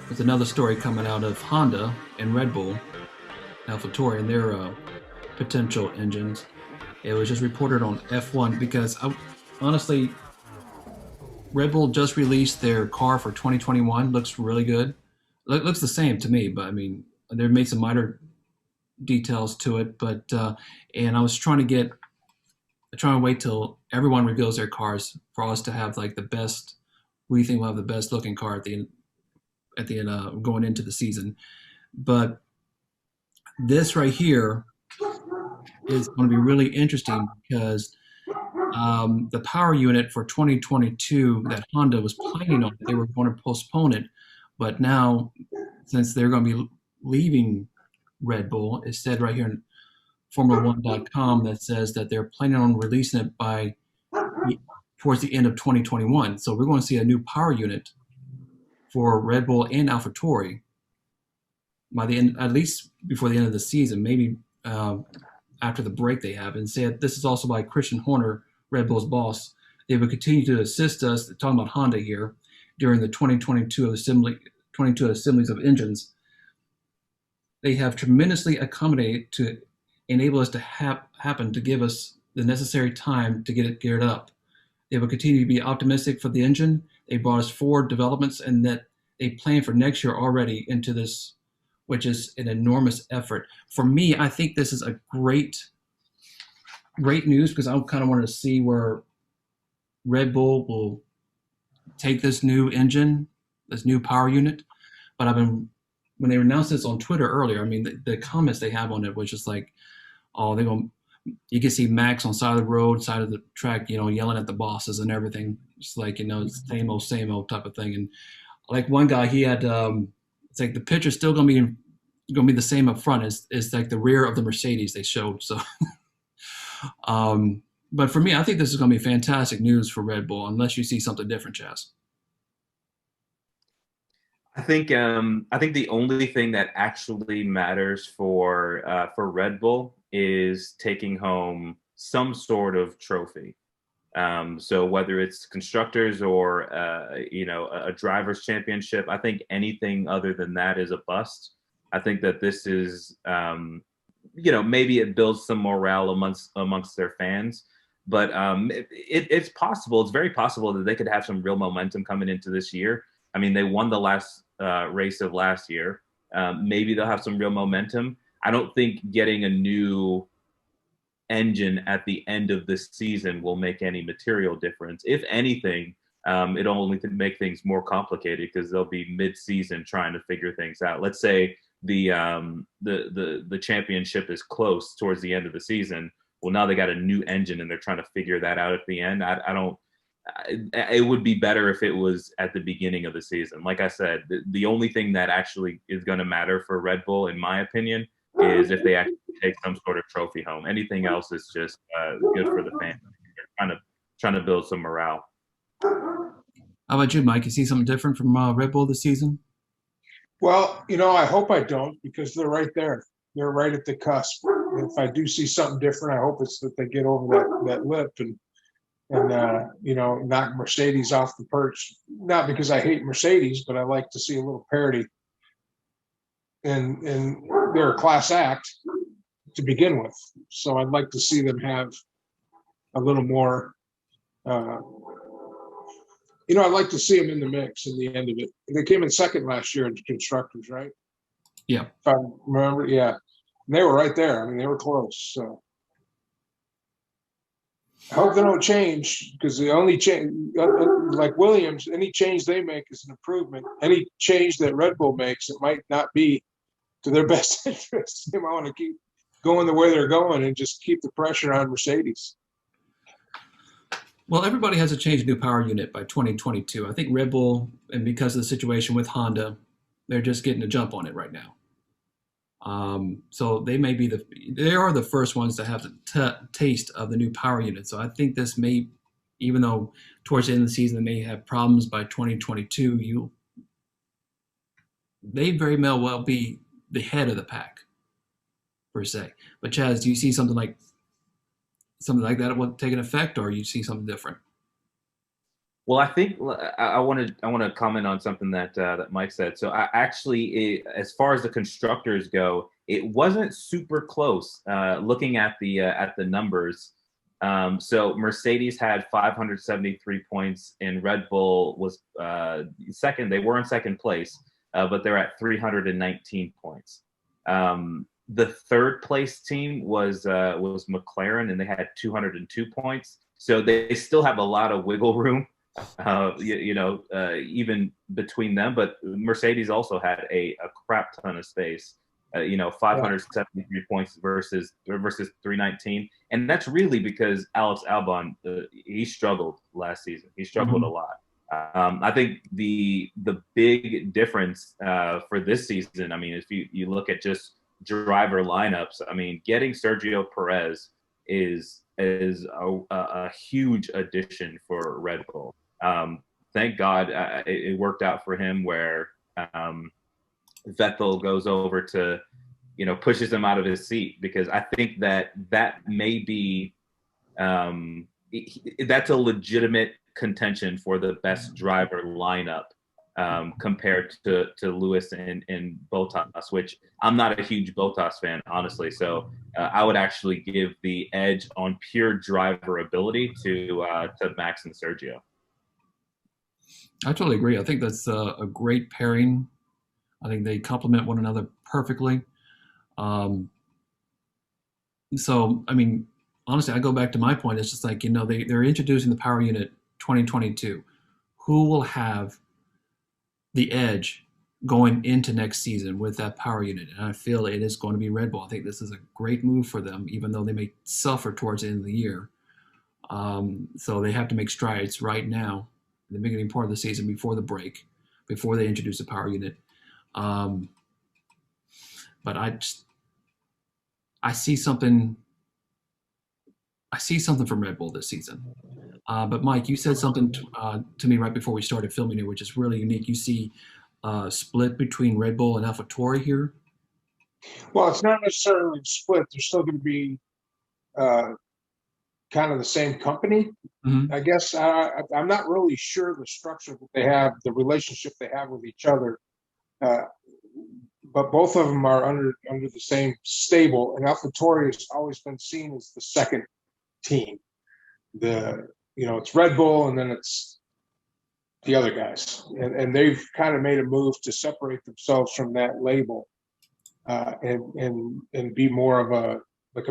There's another story coming out of Honda and Red Bull, AlphaTauri, and their potential engines. It was just reported on F1 because honestly, Red Bull just released their car for 2021. Looks really good. Looks the same to me, but I mean, they made some minor details to it. But and I was trying to wait till everyone reveals their cars for us to have like the best. We think we'll have the best looking car at the end going into the season. But this right here is going to be really interesting because the power unit for 2022 that Honda was planning on, they were going to postpone it. But now, since they're going to be leaving Red Bull, it said right here in Formula1.com that says that they're planning on releasing it by towards the end of 2021. So we're going to see a new power unit for Red Bull and AlphaTauri by the end, at least before the end of the season, maybe after the break they have. And said this is also by Christian Horner, Red Bull's boss. They will continue to assist us, talking about Honda here, during the 2022 assemblies of engines. They have tremendously accommodated to enable us to happen to give us the necessary time to get it geared up. They will continue to be optimistic for the engine. They brought us forward developments and that they plan for next year already into this, which is an enormous effort. For me, I think this is a great news because I kind of wanted to see where Red Bull will take this new engine, this new power unit. But when they announced this on Twitter earlier, I mean, the comments they have on it was just like, oh, you can see Max on side of the road, side of the track, yelling at the bosses and everything. It's like, same old type of thing. And like one guy, he had, it's like the picture's still going to be the same up front. It's like the rear of the Mercedes they showed. So, but for me, I think this is going to be fantastic news for Red Bull, unless you see something different, Chaz. I think the only thing that actually matters for Red Bull is taking home some sort of trophy. So whether it's constructors or a drivers championship, I think anything other than that is a bust. I think that this is maybe it builds some morale amongst their fans, but it's possible. It's very possible that they could have some real momentum coming into this year. I mean, they won the last race of last year. Maybe they'll have some real momentum. I don't think getting a new engine at the end of this season will make any material difference. If anything, it'll only make things more complicated because they'll be mid-season trying to figure things out. Let's say the championship is close towards the end of the season. Well, now they got a new engine and they're trying to figure that out at the end. It would be better if it was at the beginning of the season. Like I said, the only thing that actually is going to matter for Red Bull, in my opinion, is if they actually take some sort of trophy home. Anything else is just good for the fans. They're trying to build some morale. How about you, Mike? You see something different from Red Bull this season? Well, I hope I don't because they're right there. They're right at the cusp. If I do see something different, I hope it's that they get over that lip and knock Mercedes off the perch. Not because I hate Mercedes, but I like to see a little parity. And they're a class act to begin with. So I'd like to see them have a little more, I'd like to see them in the mix in the end of it. They came in second last year in constructors, right? Yeah. If I remember, yeah. And they were right there. I mean, they were close. So I hope they don't change because the only change, like Williams, any change they make is an improvement. Any change that Red Bull makes, it might not be to their best interest. They might want to keep going the way they're going and just keep the pressure on Mercedes. Well, everybody has to change a new power unit by 2022. I think Red Bull, and because of the situation with Honda, they're just getting a jump on it right now. So they are the first ones to have the taste of the new power unit. So I think this may, even though towards the end of the season they may have problems by 2022, they very well be the head of the pack per se. But Chaz, do you see something like that will take an effect, or you see something different? Well, I think I want to comment on something that Mike said. So I actually, as far as the constructors go, it wasn't super close. Looking at the numbers, so Mercedes had 573 points, and Red Bull was second. They were in second place, but they're at 319 points. The third place team was McLaren, and they had 202 points. So they still have a lot of wiggle room. Even between them, but Mercedes also had a crap ton of space. 573 points versus 319, and that's really because Alex Albon he struggled last season. He struggled a lot. I think the big difference for this season, I mean, if you look at just driver lineups, I mean, getting Sergio Perez is a huge addition for Red Bull. Thank God it worked out for him where Vettel goes over to, pushes him out of his seat, because I think that may be that's a legitimate contention for the best driver lineup compared to Lewis and Bottas, which I'm not a huge Bottas fan, honestly. So I would actually give the edge on pure driver ability to Max and Sergio. I totally agree. I think that's a great pairing. I think they complement one another perfectly. So, I mean, honestly, I go back to my point. It's just like, they're introducing the power unit 2022. Who will have the edge going into next season with that power unit? And I feel it is going to be Red Bull. I think this is a great move for them, even though they may suffer towards the end of the year. So they have to make strides right now, in the beginning part of the season, before the break, before they introduce the power unit. But I see something from Red Bull this season. But Mike, you said something to me right before we started filming it, which is really unique. You see a split between Red Bull and AlphaTauri here? Well, it's not necessarily split. They're still going to be kind of the same company. Mm-hmm. I guess I'm not really sure the structure that they have, the relationship they have with each other. But both of them are under the same stable, and AlphaTauri has always been seen as the second team. It's Red Bull, and then it's the other guys, and they've kind of made a move to separate themselves from that label, and be more of a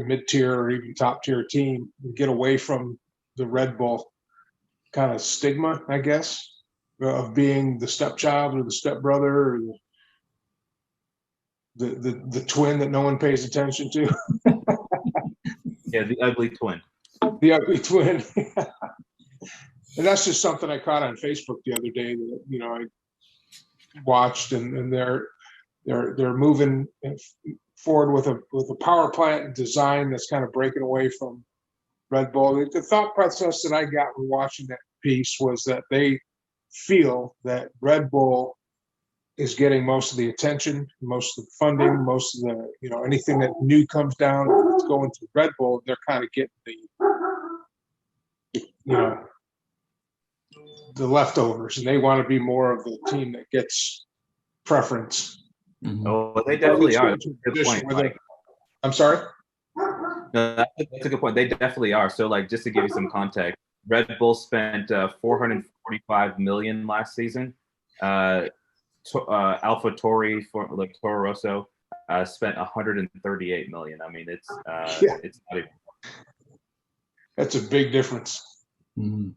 mid-tier or even top-tier team, and get away from the Red Bull kind of stigma, I guess, of being the stepchild or the stepbrother or the twin that no one pays attention to. Yeah, the ugly twin. The ugly twin. And that's just something I caught on Facebook the other day that I watched, and they're moving forward with a power plant design that's kind of breaking away from Red Bull. The thought process that I got from watching that piece was that they feel that Red Bull is getting most of the attention, most of the funding, most of the, anything that new comes down that's going to Red Bull, they're kind of getting the leftovers, and they want to be more of the team that gets preference. Mm-hmm. Oh, they definitely are. Good point, I'm sorry? No, that's a good point. They definitely are. So, just to give you some context, Red Bull spent $445 million last season. AlphaTauri for Toro Rosso spent $138 million. I mean, it's not even. That's a big difference. Mm-hmm.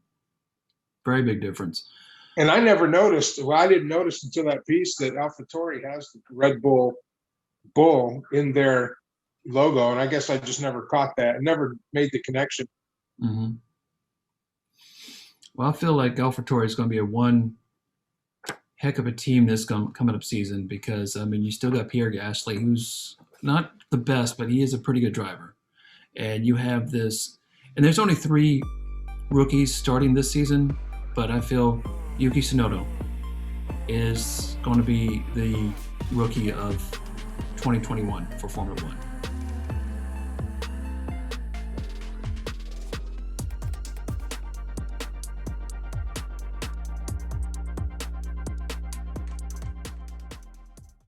Very big difference. And I never noticed. Well, I didn't notice until that piece that AlphaTauri has the Red Bull in their logo, and I guess I just never caught that. I never made the connection. Mm-hmm. Well, I feel like AlphaTauri is going to be one heck of a team this coming up season, because you still got Pierre Gasly, who's not the best, but he is a pretty good driver, and you have this, and there's only 3 rookies starting this season, but I feel Yuki Tsunoda is going to be the rookie of 2021 for Formula One.